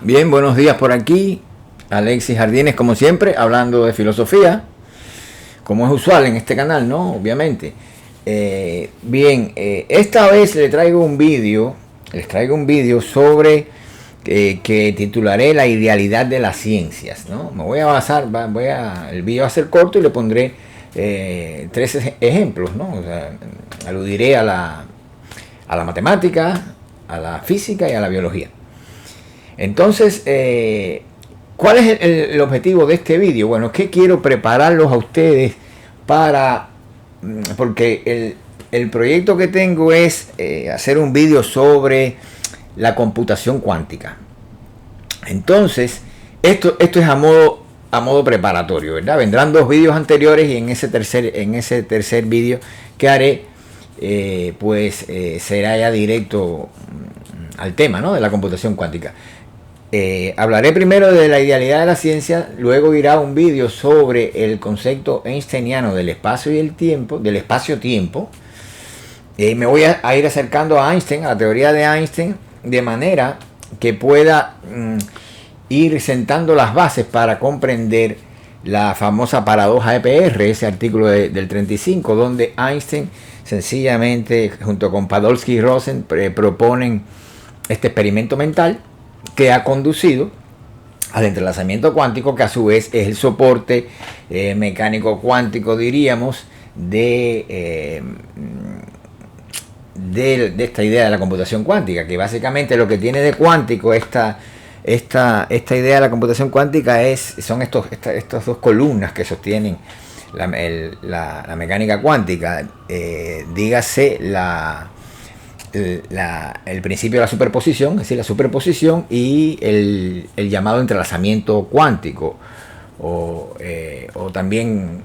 Bien, buenos días por aquí. Alexis Jardines, como siempre, hablando de filosofía, como es usual en este canal, ¿no? Obviamente. Esta vez les traigo un vídeo sobre que titularé La idealidad de las ciencias, ¿no? Me voy a basar, el vídeo va a ser corto y le pondré tres ejemplos, ¿no? O sea, aludiré a la matemática, a la física y a la biología. Entonces, ¿cuál es el objetivo de este vídeo? Bueno, es que quiero prepararlos a ustedes porque el proyecto que tengo es hacer un vídeo sobre la computación cuántica. Entonces, esto es a modo preparatorio, ¿verdad? Vendrán dos vídeos anteriores y en ese tercer vídeo que haré, será ya directo al tema, ¿no? De la computación cuántica. Hablaré primero de la idealidad de la ciencia, luego irá un vídeo sobre el concepto einsteiniano del espacio y el tiempo, del espacio-tiempo. Me voy a ir acercando a Einstein, a la teoría de Einstein, de manera que pueda ir sentando las bases para comprender la famosa paradoja EPR, ese artículo del 35, donde Einstein sencillamente, junto con Podolsky y Rosen, proponen este experimento mental que ha conducido al entrelazamiento cuántico, que a su vez es el soporte mecánico cuántico, diríamos, de esta idea de la computación cuántica, que básicamente lo que tiene de cuántico esta idea de la computación cuántica son estas dos columnas que sostienen la mecánica cuántica, dígase el principio de la superposición, es decir, la superposición y el llamado entrelazamiento cuántico o también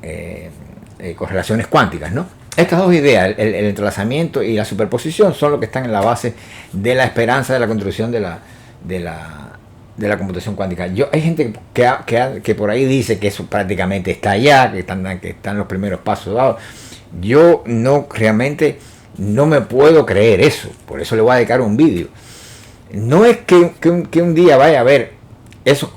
correlaciones cuánticas, ¿no? Estas dos ideas, el entrelazamiento y la superposición, son lo que están en la base de la esperanza de la construcción de la computación cuántica. Hay gente que por ahí dice que eso prácticamente está allá, que están los primeros pasos dados. Yo realmente no me puedo creer eso, por eso le voy a dedicar un vídeo. No es que un día vaya a haber eso,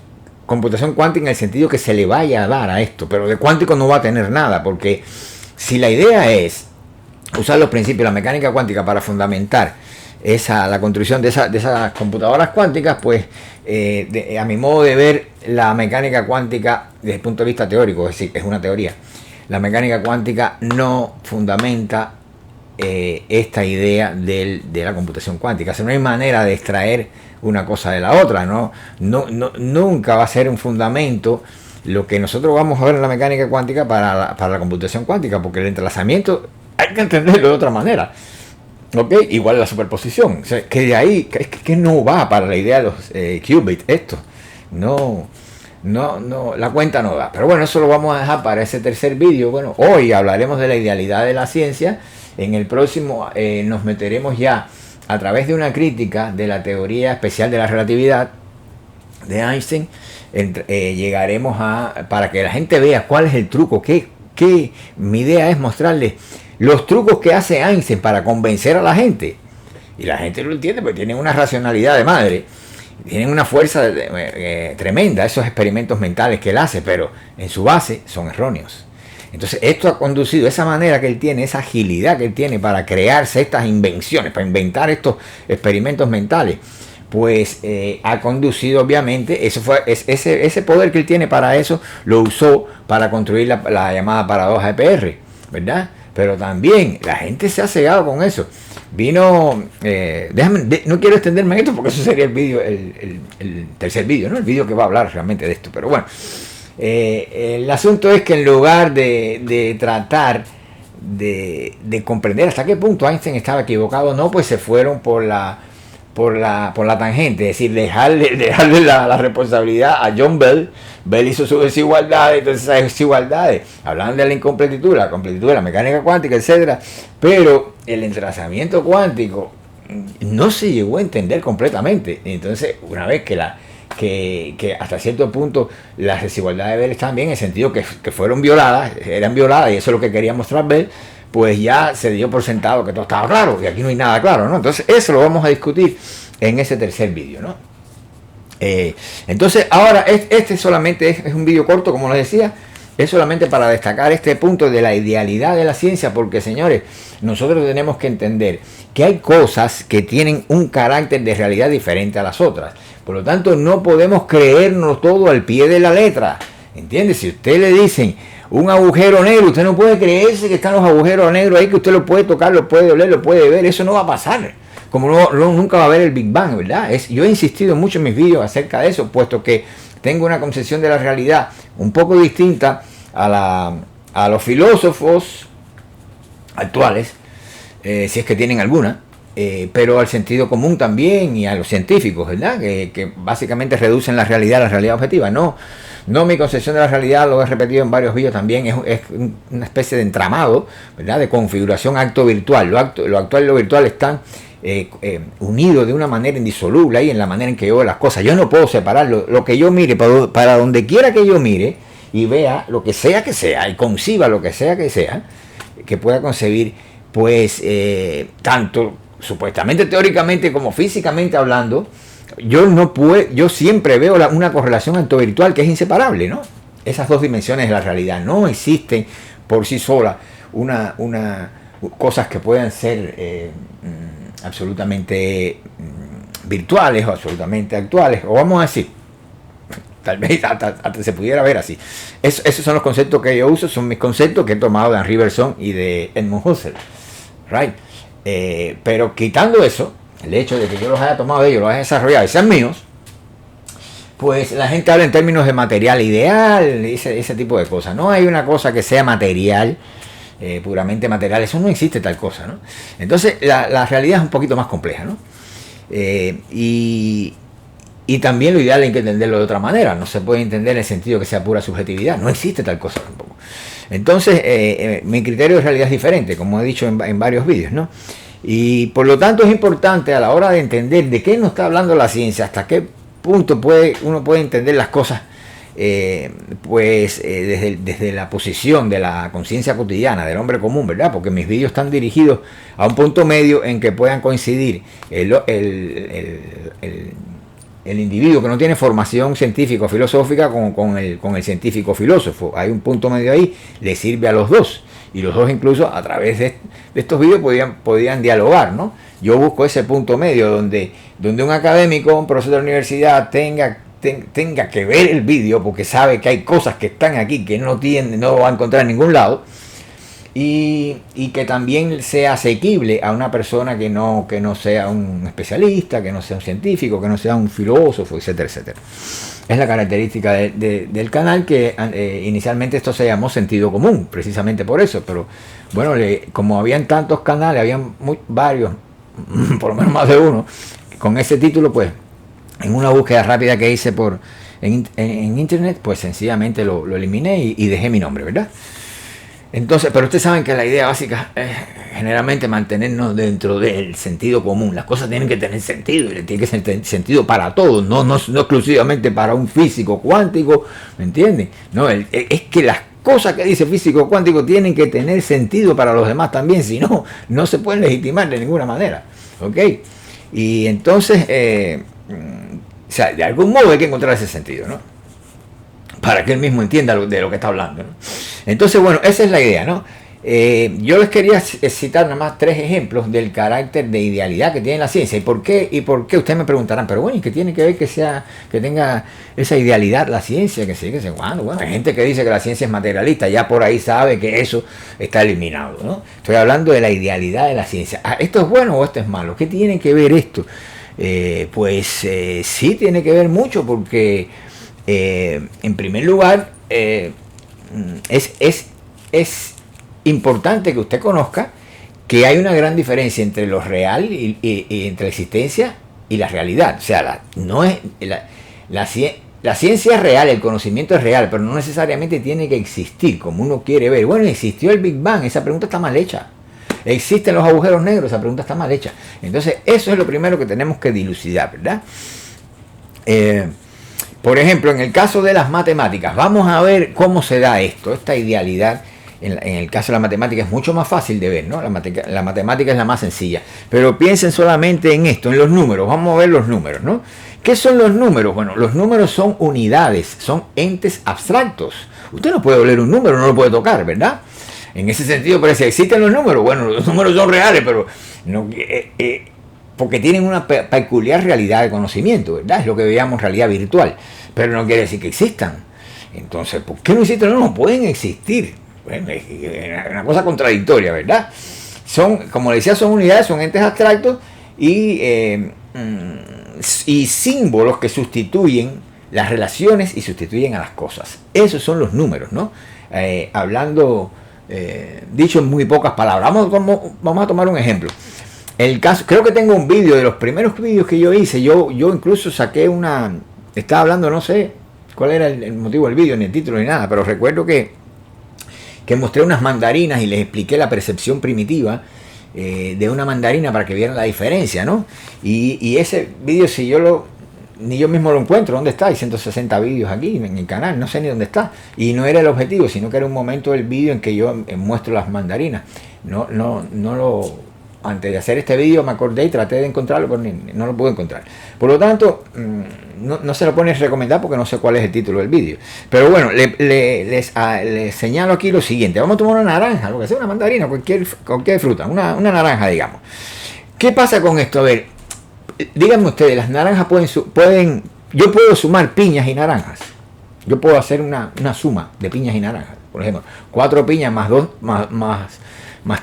computación cuántica en el sentido que se le vaya a dar a esto, pero de cuántico no va a tener nada, porque si la idea es usar los principios de la mecánica cuántica para fundamentar la construcción de esas computadoras cuánticas, pues a mi modo de ver, la mecánica cuántica desde el punto de vista teórico, es decir, es una teoría, la mecánica cuántica no fundamenta esta idea de la computación cuántica. O sea, no hay manera de extraer una cosa de la otra, ¿no? Nunca va a ser un fundamento lo que nosotros vamos a ver en la mecánica cuántica para la computación cuántica, porque el entrelazamiento hay que entenderlo de otra manera, ¿ok? Igual la superposición, o sea, que de ahí que no va para la idea de los qubits, esto no, la cuenta no da. Pero bueno, eso lo vamos a dejar para ese tercer vídeo. Bueno, hoy hablaremos de la idealidad de la ciencia. En el próximo nos meteremos ya a través de una crítica de la teoría especial de la relatividad de Einstein. Llegaremos para que la gente vea cuál es el truco, que mi idea es mostrarles los trucos que hace Einstein para convencer a la gente. Y la gente lo entiende porque tienen una racionalidad de madre, tienen una fuerza tremenda, esos experimentos mentales que él hace, pero en su base son erróneos. Entonces esto ha conducido, esa manera que él tiene, esa agilidad que él tiene para crearse estas invenciones, para inventar estos experimentos mentales, pues ha conducido, obviamente, ese poder que él tiene para eso, lo usó para construir la llamada paradoja EPR, ¿verdad? Pero también la gente se ha cegado con eso. No quiero extenderme en esto porque eso sería el tercer vídeo, ¿no? El vídeo que va a hablar realmente de esto, pero bueno. El asunto es que en lugar de tratar de comprender hasta qué punto Einstein estaba equivocado, no, pues se fueron por la tangente, es decir, dejarle la responsabilidad a John Bell. Bell hizo sus desigualdades, entonces esas desigualdades hablaban de la incompletitud, la completitud de la mecánica cuántica, etcétera, pero el entrelazamiento cuántico no se llegó a entender completamente. Entonces, una vez que hasta cierto punto las desigualdades de Bell están bien, en el sentido que eran violadas, y eso es lo que quería mostrar Bell, pues ya se dio por sentado que todo estaba claro, y aquí no hay nada claro, ¿no? Entonces eso lo vamos a discutir en ese tercer vídeo, ¿no? Entonces, ahora este solamente es un vídeo corto, como les decía, es solamente para destacar este punto de la idealidad de la ciencia, porque señores, nosotros tenemos que entender que hay cosas que tienen un carácter de realidad diferente a las otras. Por lo tanto, no podemos creernos todo al pie de la letra. ¿Entiendes? Si usted le dicen un agujero negro, usted no puede creerse que están los agujeros negros ahí, que usted lo puede tocar, lo puede oler, lo puede ver. Eso no va a pasar. Como nunca va a haber el Big Bang, ¿verdad? Yo he insistido mucho en mis vídeos acerca de eso, puesto que tengo una concepción de la realidad un poco distinta a los filósofos actuales, si es que tienen alguna, pero al sentido común también y a los científicos, ¿verdad? Que básicamente reducen la realidad a la realidad objetiva. No, mi concepción de la realidad, lo he repetido en varios vídeos también, es una especie de entramado, ¿verdad? De configuración acto-virtual. Lo actual y lo virtual están unidos de una manera indisoluble ahí en la manera en que yo veo las cosas. Yo no puedo separar lo que yo mire, para donde quiera que yo mire y vea lo que sea y conciba lo que sea, que pueda concebir, pues tanto supuestamente teóricamente como físicamente hablando, yo siempre veo una correlación acto-virtual que es inseparable, ¿no? Esas dos dimensiones de la realidad no existen por sí solas, cosas que puedan ser absolutamente virtuales o absolutamente actuales, o vamos a decir, tal vez hasta se pudiera ver así. Esos son los conceptos que yo uso, son mis conceptos que he tomado de Henri Bergson y de Edmund Husserl, right? Pero quitando eso, el hecho de que yo los haya tomado de ellos, los haya desarrollado y sean míos, pues la gente habla en términos de material ideal, ese tipo de cosas. No hay una cosa que sea material, puramente material, eso no existe tal cosa, ¿no? Entonces la realidad es un poquito más compleja, ¿no? Y también lo ideal hay que entenderlo de otra manera, no se puede entender en el sentido que sea pura subjetividad, no existe tal cosa tampoco. Entonces mi criterio de realidad es diferente, como he dicho en varios vídeos, ¿no? Y por lo tanto es importante a la hora de entender de qué nos está hablando la ciencia, hasta qué punto uno puede entender las cosas, desde la posición de la conciencia cotidiana del hombre común, ¿verdad? Porque mis vídeos están dirigidos a un punto medio en que puedan coincidir el individuo que no tiene formación científica o filosófica con el científico filósofo. Hay un punto medio ahí, le sirve a los dos. Y los dos incluso a través de estos vídeos podían dialogar, ¿no? Yo busco ese punto medio donde un académico, un profesor de la universidad tenga que ver el vídeo porque sabe que hay cosas que están aquí que no lo va a encontrar en ningún lado. Y que también sea asequible a una persona que no sea un especialista, que no sea un científico, que no sea un filósofo, etcétera, etcétera. Es la característica del canal, que inicialmente esto se llamó Sentido Común, precisamente por eso. Pero bueno, como habían tantos canales, habían varios, por lo menos más de uno, con ese título, pues en una búsqueda rápida que hice en internet, pues sencillamente lo eliminé y dejé mi nombre, ¿verdad? Entonces, pero ustedes saben que la idea básica es generalmente mantenernos dentro del sentido común. Las cosas tienen que tener sentido, y tiene que tener sentido para todos, no exclusivamente para un físico cuántico, ¿me entienden? No, es que las cosas que dice físico cuántico tienen que tener sentido para los demás también, si no se pueden legitimar de ninguna manera, ¿ok? Y entonces, o sea, de algún modo hay que encontrar ese sentido, ¿no? Para que él mismo entienda de lo que está hablando, ¿no? Entonces, bueno, esa es la idea, ¿no? Yo les quería citar nada más 3 ejemplos del carácter de idealidad que tiene la ciencia. ¿Y por qué? Ustedes me preguntarán, pero bueno, ¿y qué tiene que ver que tenga esa idealidad la ciencia? Que sí, que sé cuándo. Bueno, hay gente que dice que la ciencia es materialista, ya por ahí sabe que eso está eliminado, ¿no? Estoy hablando de la idealidad de la ciencia. ¿Esto es bueno o esto es malo? ¿Qué tiene que ver esto? Pues sí tiene que ver mucho, porque en primer lugar es importante que usted conozca que hay una gran diferencia entre lo real y entre la existencia y la realidad. O sea, la ciencia es real, el conocimiento es real, pero no necesariamente tiene que existir como uno quiere ver. Bueno, ¿existió el Big Bang? Esa pregunta está mal hecha. ¿Existen los agujeros negros? Esa pregunta está mal hecha. Entonces, eso es lo primero que tenemos que dilucidar, ¿verdad? Por ejemplo, en el caso de las matemáticas, vamos a ver cómo se da esta idealidad. En el caso de la matemática es mucho más fácil de ver, ¿no? La matemática es la más sencilla. Pero piensen solamente en esto, en los números. Vamos a ver los números, ¿no? ¿Qué son los números? Bueno, los números son unidades, son entes abstractos. Usted no puede oler un número, no lo puede tocar, ¿verdad? En ese sentido, pero si existen los números, bueno, los números son reales, pero no, porque tienen una peculiar realidad de conocimiento, ¿verdad? Es lo que veíamos realidad virtual, pero no quiere decir que existan. Entonces, ¿por qué no existen? No pueden existir. Bueno, es una cosa contradictoria, ¿verdad? Son, como decía, son unidades, son entes abstractos y símbolos que sustituyen las relaciones y sustituyen a las cosas. Esos son los números, ¿no? Hablando, dicho en muy pocas palabras. Vamos a tomar un ejemplo. El caso, creo que tengo un vídeo de los primeros vídeos que yo hice. Yo incluso saqué estaba hablando, no sé cuál era el motivo del vídeo, ni el título, ni nada, pero recuerdo que mostré unas mandarinas y les expliqué la percepción primitiva de una mandarina para que vieran la diferencia, ¿no? Y ese vídeo, si ni yo mismo lo encuentro, ¿dónde está? Hay 160 vídeos aquí en el canal, no sé ni dónde está. Y no era el objetivo, sino que era un momento del vídeo en que yo muestro las mandarinas. Antes de hacer este vídeo me acordé y traté de encontrarlo, pero no lo pude encontrar. Por lo tanto, no se lo pone a recomendar porque no sé cuál es el título del vídeo. Pero bueno, les señalo aquí lo siguiente. Vamos a tomar una naranja, lo que sea, una mandarina, cualquier fruta, una naranja, digamos. ¿Qué pasa con esto? A ver, díganme ustedes, las naranjas yo puedo sumar piñas y naranjas. Yo puedo hacer una suma de piñas y naranjas. Por ejemplo, 4 piñas más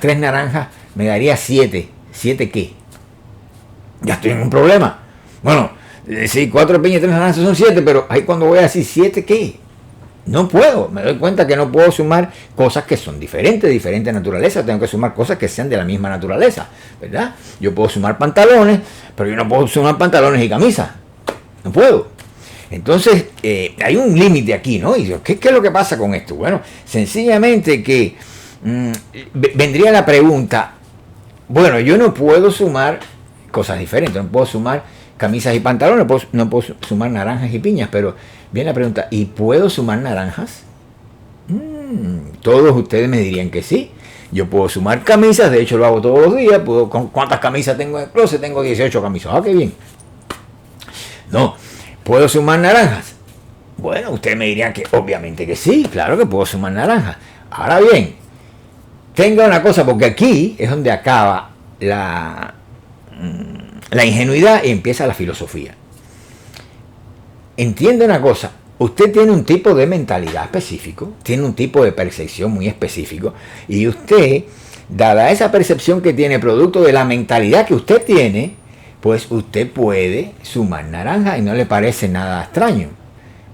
3 naranjas me daría 7. ¿7 qué? Ya estoy en un problema. Bueno, sí, 4 piñas y 3 naranjas son 7, pero ahí cuando voy a decir 7 qué, no puedo. Me doy cuenta que no puedo sumar cosas que son diferentes, de diferente naturaleza. Tengo que sumar cosas que sean de la misma naturaleza, ¿verdad? Yo puedo sumar pantalones, pero yo no puedo sumar pantalones y camisas. No puedo. Entonces, hay un límite aquí, ¿no? Y ¿qué es lo que pasa con esto? Bueno, sencillamente que vendría la pregunta, bueno, yo no puedo sumar cosas diferentes, no puedo sumar camisas y pantalones, no puedo sumar naranjas y piñas, pero viene la pregunta, ¿y puedo sumar naranjas? Todos ustedes me dirían que sí. Yo puedo sumar camisas, de hecho lo hago todos los días. ¿Cuántas camisas tengo en el closet? Tengo 18 camisas. ¡Ah, qué bien! No, ¿puedo sumar naranjas? Bueno, ustedes me dirían que obviamente que sí, claro que puedo sumar naranjas. Ahora bien, tenga una cosa, porque aquí es donde acaba la ingenuidad y empieza la filosofía. Entiende una cosa, usted tiene un tipo de mentalidad específico, tiene un tipo de percepción muy específico, y usted, dada esa percepción que tiene producto de la mentalidad que usted tiene, pues usted puede sumar naranja y no le parece nada extraño,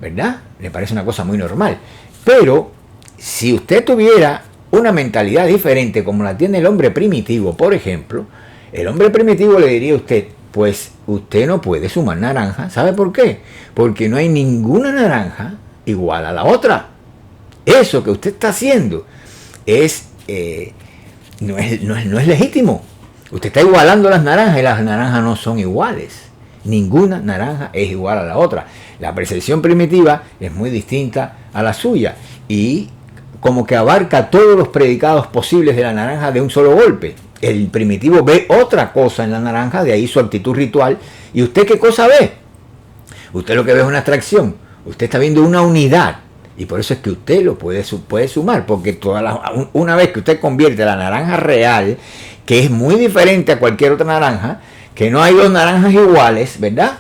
¿verdad? Le parece una cosa muy normal. Pero si usted tuviera una mentalidad diferente como la tiene el hombre primitivo, por ejemplo, el hombre primitivo le diría a usted, pues usted no puede sumar naranja. ¿Sabe por qué? Porque no hay ninguna naranja igual a la otra. Eso que usted está haciendo no es legítimo. Usted está igualando las naranjas y las naranjas no son iguales. Ninguna naranja es igual a la otra. La percepción primitiva es muy distinta a la suya y como que abarca todos los predicados posibles de la naranja de un solo golpe. El primitivo ve otra cosa en la naranja, de ahí su actitud ritual. ¿Y usted qué cosa ve? Usted lo que ve es una abstracción. Usted está viendo una unidad. Y por eso es que usted lo puede sumar. Porque una vez que usted convierte la naranja real, que es muy diferente a cualquier otra naranja, que no hay dos naranjas iguales, ¿verdad?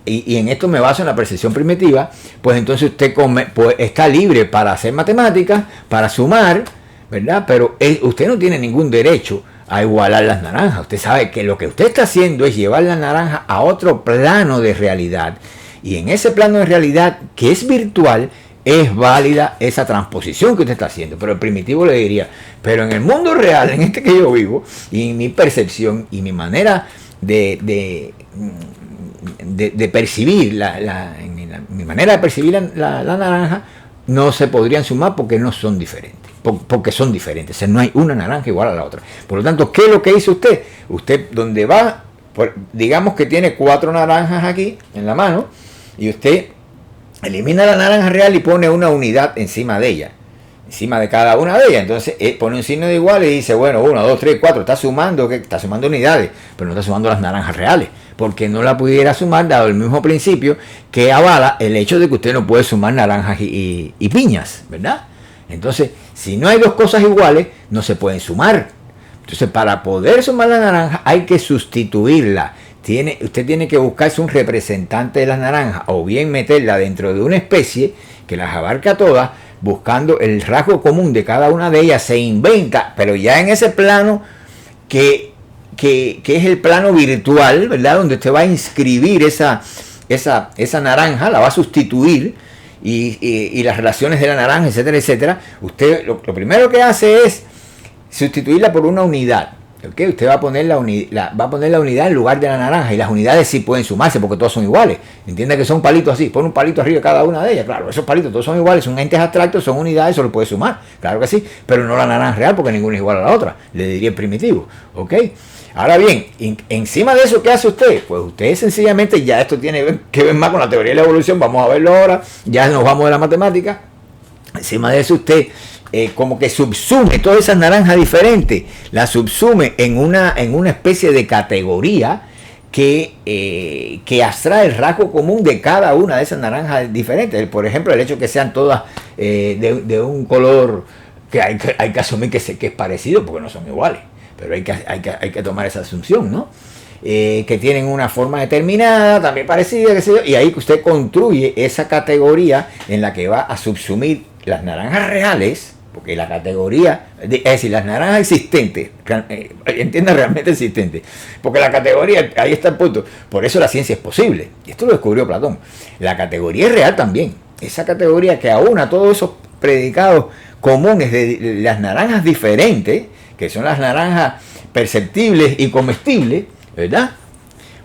Y en esto me baso en la percepción primitiva, pues entonces usted pues está libre para hacer matemáticas, para sumar, ¿verdad? Pero usted no tiene ningún derecho a igualar las naranjas. Usted sabe que lo que usted está haciendo es llevar la naranja a otro plano de realidad. Y en ese plano de realidad, que es virtual, es válida esa transposición que usted está haciendo. Pero el primitivo le diría, pero en el mundo real, en este que yo vivo, y en mi percepción y mi manera de percibir, mi manera de percibir la naranja, no se podrían sumar porque no son diferentes. Porque son diferentes. O sea, no hay una naranja igual a la otra. Por lo tanto, ¿qué es lo que hizo usted? Usted, donde va, digamos que tiene 4 naranjas aquí en la mano, y usted elimina la naranja real y pone una unidad encima de ella, encima de cada una de ellas. Entonces pone un signo de igual y dice, bueno, 1, 2, 3, 4, está sumando unidades, pero no está sumando las naranjas reales, porque no la pudiera sumar, dado el mismo principio que avala el hecho de que usted no puede sumar naranjas y piñas, ¿verdad? Entonces, si no hay dos cosas iguales, no se pueden sumar. Entonces, para poder sumar la naranja, hay que sustituirla. Usted tiene que buscarse un representante de las naranjas, o bien meterla dentro de una especie que las abarca todas, buscando el rasgo común de cada una de ellas. Se inventa, pero ya en ese plano que es el plano virtual, ¿verdad? Donde usted va a inscribir esa naranja, la va a sustituir, y las relaciones de la naranja, etcétera, etcétera. Usted lo primero que hace es sustituirla por una unidad. ¿Okay? Usted va a poner la unidad en lugar de la naranja, y las unidades sí pueden sumarse porque todas son iguales. Entienda que son palitos así, pone un palito arriba de cada una de ellas. Claro, esos palitos todos son iguales, son entes abstractos, son unidades, eso lo puede sumar. Claro que sí, pero no la naranja real porque ninguna es igual a la otra. Le diría el primitivo. ¿Ok? Ahora bien, encima de eso, ¿qué hace usted? Pues usted sencillamente, ya esto tiene que ver más con la teoría de la evolución, vamos a verlo ahora, ya nos vamos de la matemática. Encima de eso usted como que subsume todas esas naranjas diferentes, las subsume en una especie de categoría que abstrae el rasgo común de cada una de esas naranjas diferentes. Por ejemplo, el hecho de que sean todas de un color que hay que asumir que es parecido, porque no son iguales, pero hay que tomar esa asunción, ¿no? Que tienen una forma determinada, también parecida, qué sé yo, y ahí usted construye esa categoría en la que va a subsumir las naranjas reales, porque la categoría, es decir, las naranjas existentes, entienda realmente existentes, porque la categoría, ahí está el punto, por eso la ciencia es posible, y esto lo descubrió Platón. La categoría es real también, esa categoría que aúna todos esos predicados comunes de las naranjas diferentes, que son las naranjas perceptibles y comestibles, ¿verdad?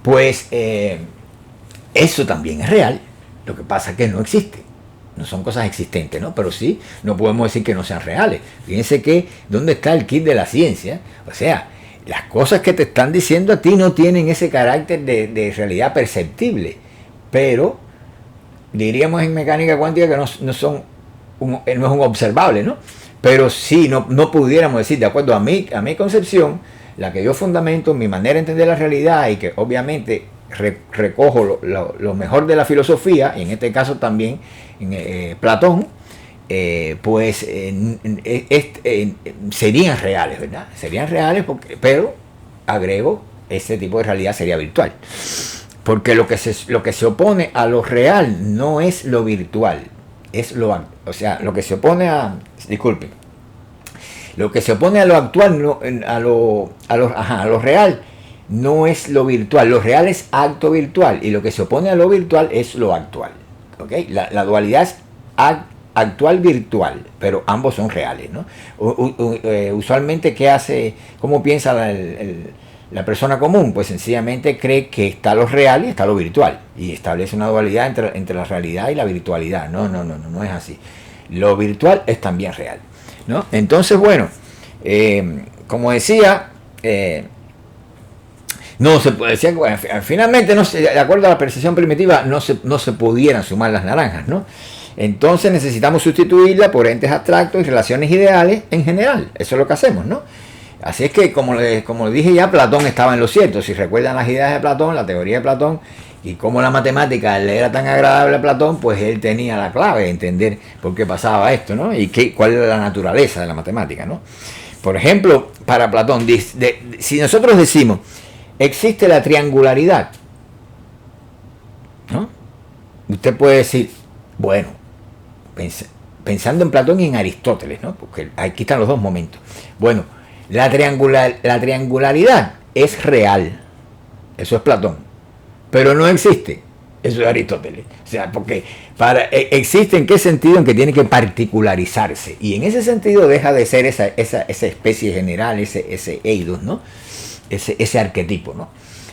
Pues eso también es real, lo que pasa es que no existe. No son cosas existentes, ¿no? Pero sí, no podemos decir que no sean reales. Fíjense que, ¿dónde está el kit de la ciencia? O sea, las cosas que te están diciendo a ti no tienen ese carácter de realidad perceptible. Pero, diríamos en mecánica cuántica que no es un observable, ¿no? Pero sí, no pudiéramos decir, de acuerdo a mi concepción, la que yo fundamento, mi manera de entender la realidad, y que obviamente recojo lo mejor de la filosofía, y en este caso también Platón, serían reales, ¿verdad? Serían reales, pero agrego, ese tipo de realidad sería virtual. Porque lo que se opone a lo real no es lo virtual, es lo que se opone a... Disculpen. Lo que se opone a lo actual, a lo real, no es lo virtual. Lo real es acto virtual, y lo que se opone a lo virtual es lo actual. ¿Okay? La dualidad es actual virtual, pero ambos son reales, ¿no? Usualmente, ¿qué hace? ¿Cómo piensa la persona común? Pues sencillamente cree que está lo real y está lo virtual, y establece una dualidad entre la realidad y la virtualidad. No es así. Lo virtual es también real, ¿no? Entonces, bueno, como decía, no se puede decir, bueno, finalmente, de acuerdo a la percepción primitiva, no se pudieran sumar las naranjas, ¿no? Entonces necesitamos sustituirla por entes abstractos y relaciones ideales en general. Eso es lo que hacemos, ¿no? Así es que, como dije ya, Platón estaba en lo cierto. Si recuerdan las ideas de Platón, la teoría de Platón, y cómo la matemática le era tan agradable a Platón, pues él tenía la clave de entender por qué pasaba esto, ¿no? Y cuál era la naturaleza de la matemática, ¿no? Por ejemplo, para Platón, si nosotros decimos, existe la triangularidad, ¿no? Usted puede decir, bueno, pensando en Platón y en Aristóteles, ¿no? Porque aquí están los dos momentos. Bueno, la triangularidad es real, eso es Platón, pero no existe, eso es Aristóteles. O sea, porque existe, ¿en qué sentido? En que tiene que particularizarse, y en ese sentido deja de ser esa especie general, ese eidos, ¿no? Ese arquetipo, ¿no?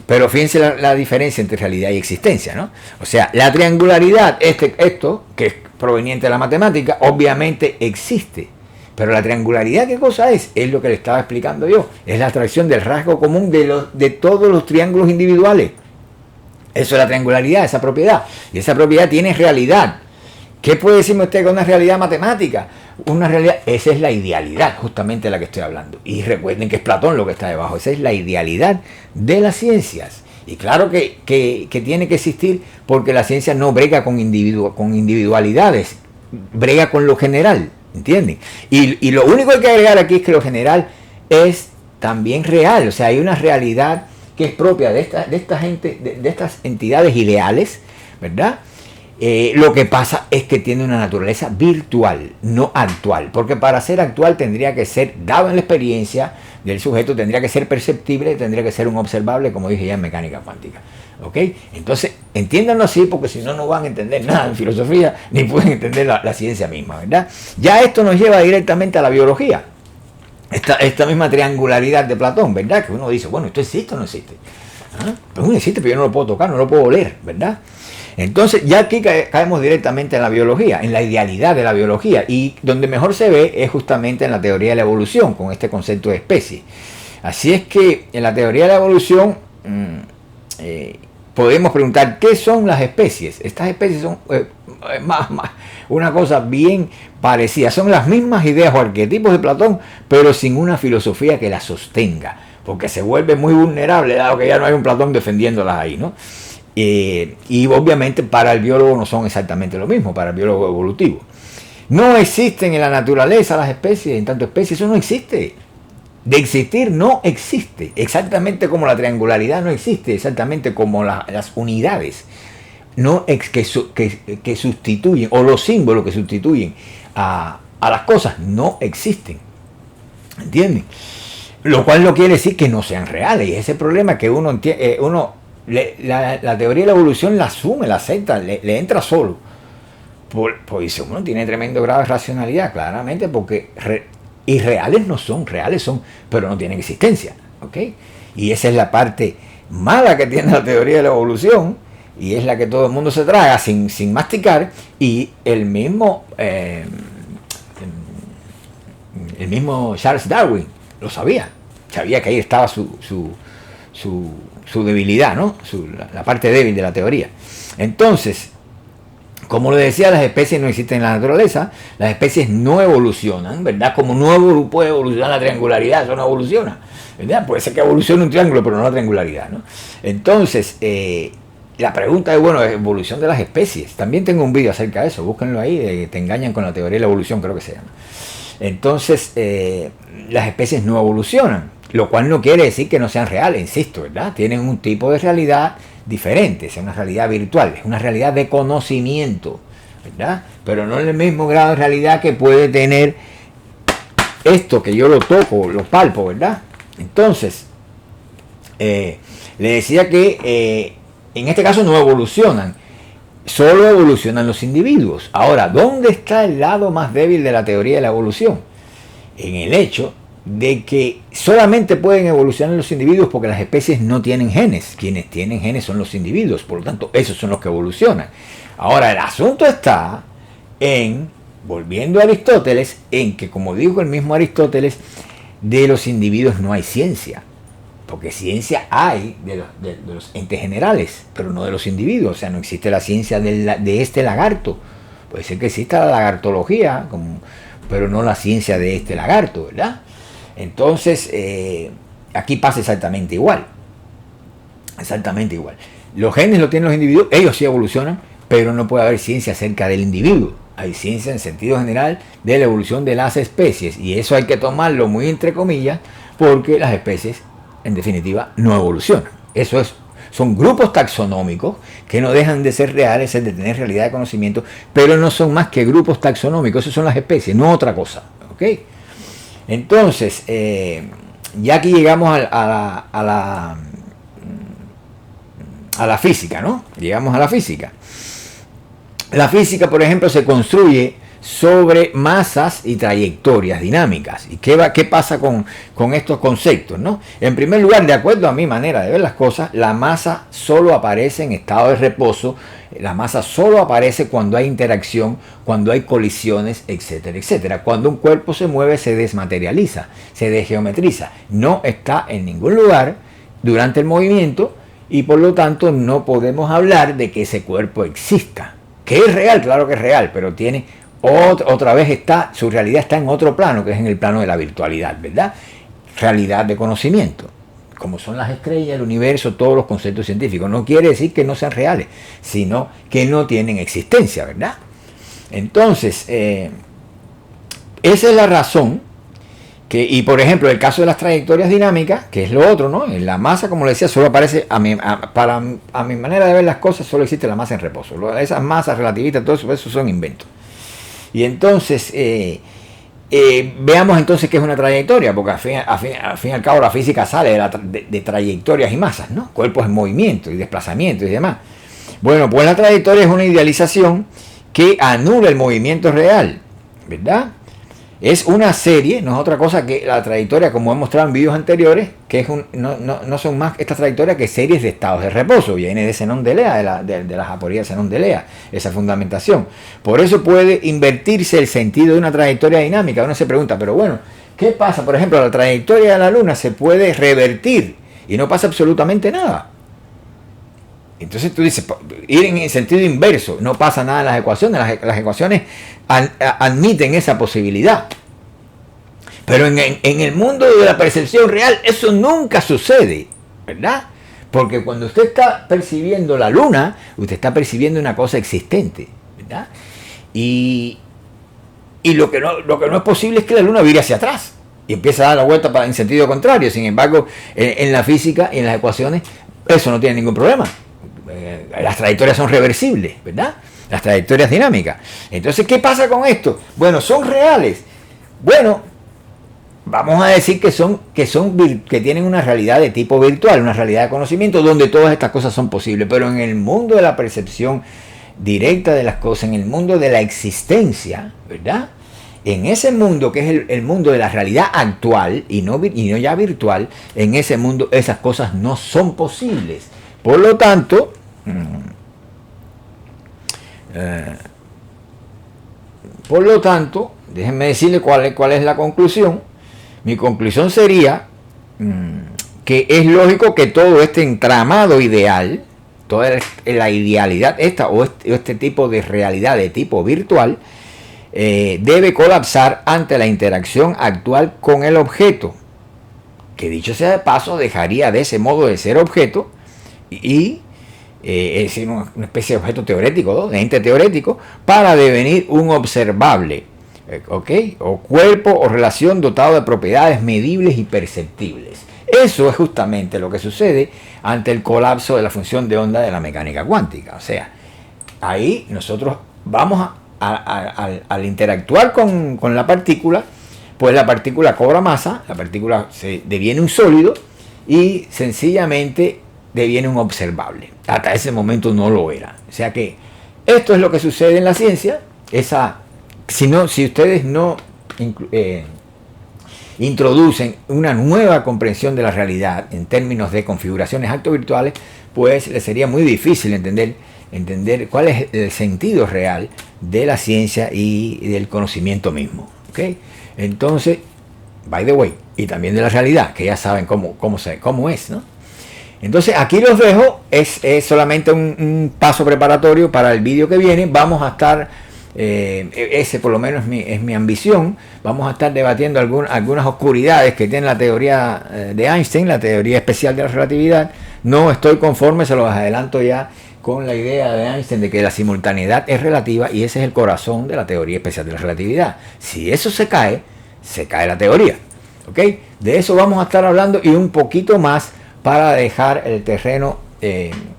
Pero fíjense la diferencia entre realidad y existencia, ¿no? O sea, la triangularidad, esto que es proveniente de la matemática, obviamente existe. Pero la triangularidad, ¿qué cosa es? Es lo que le estaba explicando yo. Es la atracción del rasgo común de todos los triángulos individuales. Eso es la triangularidad, esa propiedad. Y esa propiedad tiene realidad. ¿Qué puede decirme usted con una realidad matemática? Una realidad, esa es la idealidad, justamente de la que estoy hablando. Y recuerden que es Platón lo que está debajo. Esa es la idealidad de las ciencias. Y claro que tiene que existir porque la ciencia no brega con individualidades, brega con lo general, ¿entienden? Y lo único que hay que agregar aquí es que lo general es también real, o sea, hay una realidad que es propia de esta gente, de estas entidades ideales, ¿verdad? Lo que pasa es que tiene una naturaleza virtual, no actual, porque para ser actual tendría que ser, dado en la experiencia del sujeto, tendría que ser perceptible, tendría que ser un observable, como dije ya en mecánica cuántica. ¿Ok? Entonces, entiéndanlo así, porque si no, no van a entender nada en filosofía, ni pueden entender la ciencia misma, ¿verdad? Ya esto nos lleva directamente a la biología. Esta misma triangularidad de Platón, ¿verdad? Que uno dice, bueno, ¿esto existe o no existe? ¿Ah? Pues uno existe, pero yo no lo puedo tocar, no lo puedo oler, ¿verdad? Entonces ya aquí caemos directamente en la biología, en la idealidad de la biología, y donde mejor se ve es justamente en la teoría de la evolución, con este concepto de especie. Así es que en la teoría de la evolución podemos preguntar, ¿qué son las especies? Estas especies son una cosa bien parecida, son las mismas ideas o arquetipos de Platón, pero sin una filosofía que las sostenga, porque se vuelve muy vulnerable, dado que ya no hay un Platón defendiéndolas ahí, ¿no? Y obviamente para el biólogo no son exactamente lo mismo, para el biólogo evolutivo. No existen en la naturaleza las especies, en tanto especies, eso no existe. De existir no existe, exactamente como la triangularidad no existe, exactamente como las unidades no que sustituyen, o los símbolos que sustituyen a las cosas no existen. ¿Entienden? Lo cual no quiere decir que no sean reales, y ese problema que uno entiende, la teoría de la evolución la asume, la acepta, le entra solo. Pues uno tiene tremendo grado de racionalidad, claramente, porque irreales no son, reales son, pero no tienen existencia. ¿Ok? Y esa es la parte mala que tiene la teoría de la evolución, y es la que todo el mundo se traga sin masticar, y el mismo Charles Darwin lo sabía que ahí estaba su debilidad, ¿no? La parte débil de la teoría. Entonces, como le decía, las especies no existen en la naturaleza, las especies no evolucionan, ¿verdad? Como no puede evolucionar la triangularidad, eso no evoluciona, ¿verdad? Puede ser que evolucione un triángulo, pero no la triangularidad, ¿no? Entonces, la pregunta es, bueno, evolución de las especies. También tengo un vídeo acerca de eso, búsquenlo ahí, te engañan con la teoría de la evolución, creo que se llama. Entonces, las especies no evolucionan, lo cual no quiere decir que no sean reales, insisto, ¿verdad? Tienen un tipo de realidad diferente, es una realidad virtual, es una realidad de conocimiento, ¿verdad? Pero no en el mismo grado de realidad que puede tener esto que yo lo toco, lo palpo, ¿verdad? Entonces, le decía que en este caso no evolucionan, solo evolucionan los individuos. Ahora, ¿dónde está el lado más débil de la teoría de la evolución? En el hecho de que solamente pueden evolucionar los individuos porque las especies no tienen genes. Quienes tienen genes son los individuos, por lo tanto, esos son los que evolucionan. Ahora, el asunto está en, volviendo a Aristóteles, en que, como dijo el mismo Aristóteles, de los individuos no hay ciencia. Porque ciencia hay de los entes generales, pero no de los individuos. O sea, no existe la ciencia de este lagarto. Puede ser que exista la lagartología, pero no la ciencia de este lagarto, ¿verdad? Entonces, aquí pasa exactamente igual. Exactamente igual. Los genes los tienen los individuos, ellos sí evolucionan, pero no puede haber ciencia acerca del individuo. Hay ciencia en sentido general de la evolución de las especies, y eso hay que tomarlo muy entre comillas, porque las especies, en definitiva, no evolucionan. Son grupos taxonómicos que no dejan de ser reales, de tener realidad de conocimiento, pero no son más que grupos taxonómicos. Esas son las especies, no otra cosa. ¿Ok? Entonces, ya aquí llegamos a la física, ¿no? Llegamos a la física. La física, por ejemplo, se construye sobre masas y trayectorias dinámicas. ¿Y qué pasa con estos conceptos, ¿no? En primer lugar, de acuerdo a mi manera de ver las cosas, la masa solo aparece en estado de reposo, la masa solo aparece cuando hay interacción, cuando hay colisiones, etcétera, etcétera. Cuando un cuerpo se mueve, se desmaterializa, se desgeometriza. No está en ningún lugar durante el movimiento y por lo tanto no podemos hablar de que ese cuerpo exista. Que es real, claro que es real, pero tiene otra vez su realidad está en otro plano, que es en el plano de la virtualidad, ¿verdad? Realidad de conocimiento, como son las estrellas, el universo, todos los conceptos científicos. No quiere decir que no sean reales, sino que no tienen existencia, ¿verdad? Entonces, esa es la razón y por ejemplo, el caso de las trayectorias dinámicas, que es lo otro, ¿no? En la masa, como le decía, solo aparece, a mi manera de ver las cosas, solo existe la masa en reposo. Esas masas relativistas, todo eso son inventos. Y entonces, veamos entonces qué es una trayectoria, porque al fin y al cabo la física sale de trayectorias y masas, ¿no? Cuerpos en movimiento y desplazamiento y demás. Bueno, pues la trayectoria es una idealización que anula el movimiento real, ¿verdad? Es una serie, no es otra cosa que la trayectoria, como he mostrado en vídeos anteriores, que no son más estas trayectorias que series de estados de reposo. Viene de Zenón de Lea, de las aporías de Zenón de Lea, esa fundamentación. Por eso puede invertirse el sentido de una trayectoria dinámica. Uno se pregunta, pero bueno, ¿qué pasa? Por ejemplo, la trayectoria de la Luna se puede revertir y no pasa absolutamente nada. Entonces tú dices, ir en el sentido inverso, no pasa nada en las ecuaciones, las ecuaciones admiten esa posibilidad. Pero en el mundo de la percepción real eso nunca sucede, ¿verdad? Porque cuando usted está percibiendo la luna, usted está percibiendo una cosa existente, ¿verdad? Y lo que no es posible es que la luna vire hacia atrás y empiece a dar la vuelta en sentido contrario. Sin embargo, en la física y en las ecuaciones eso no tiene ningún problema. Las trayectorias son reversibles, ¿verdad? Las trayectorias dinámicas. Entonces, ¿qué pasa con esto? Bueno, son reales. Bueno, vamos a decir que tienen una realidad de tipo virtual, una realidad de conocimiento donde todas estas cosas son posibles. Pero en el mundo de la percepción directa de las cosas, en el mundo de la existencia, ¿verdad? En ese mundo que es el mundo de la realidad actual y no ya virtual, en ese mundo esas cosas no son posibles. Por lo tanto, déjenme decirle cuál es la conclusión. Mi conclusión sería que es lógico que todo este entramado ideal, toda la idealidad este tipo de realidad de tipo virtual, debe colapsar ante la interacción actual con el objeto, que dicho sea de paso dejaría de ese modo de ser objeto y es una especie de objeto teórico, ¿no? De ente teórico, para devenir un observable, ¿okay? O cuerpo o relación dotado de propiedades medibles y perceptibles. Eso es justamente lo que sucede ante el colapso de la función de onda de la mecánica cuántica. O sea, ahí nosotros vamos al interactuar con la partícula, pues la partícula cobra masa, la partícula se deviene un sólido y sencillamente deviene un observable. Hasta ese momento no lo era. O sea que esto es lo que sucede en la ciencia. Si ustedes no introducen una nueva comprensión de la realidad en términos de configuraciones acto-virtuales, pues les sería muy difícil entender cuál es el sentido real de la ciencia y del conocimiento mismo. ¿Okay? Entonces, by the way, y también de la realidad, que ya saben cómo es, ¿no? Entonces aquí los dejo, es solamente un paso preparatorio para el vídeo que viene. Vamos a estar, ese por lo menos es mi ambición, vamos a estar debatiendo algunas oscuridades que tiene la teoría de Einstein, la teoría especial de la relatividad. No estoy conforme, se los adelanto ya, con la idea de Einstein de que la simultaneidad es relativa y ese es el corazón de la teoría especial de la relatividad. Si eso se cae la teoría. ¿Ok? De eso vamos a estar hablando y un poquito más para dejar el terreno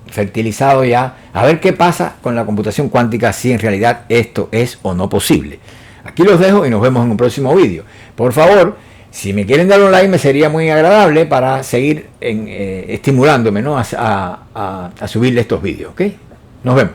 fertilizado ya, a ver qué pasa con la computación cuántica, si en realidad esto es o no posible. Aquí los dejo y nos vemos en un próximo vídeo. Por favor, si me quieren dar un like me sería muy agradable para seguir estimulándome, ¿no? a subirle estos vídeos. ¿Ok? Nos vemos.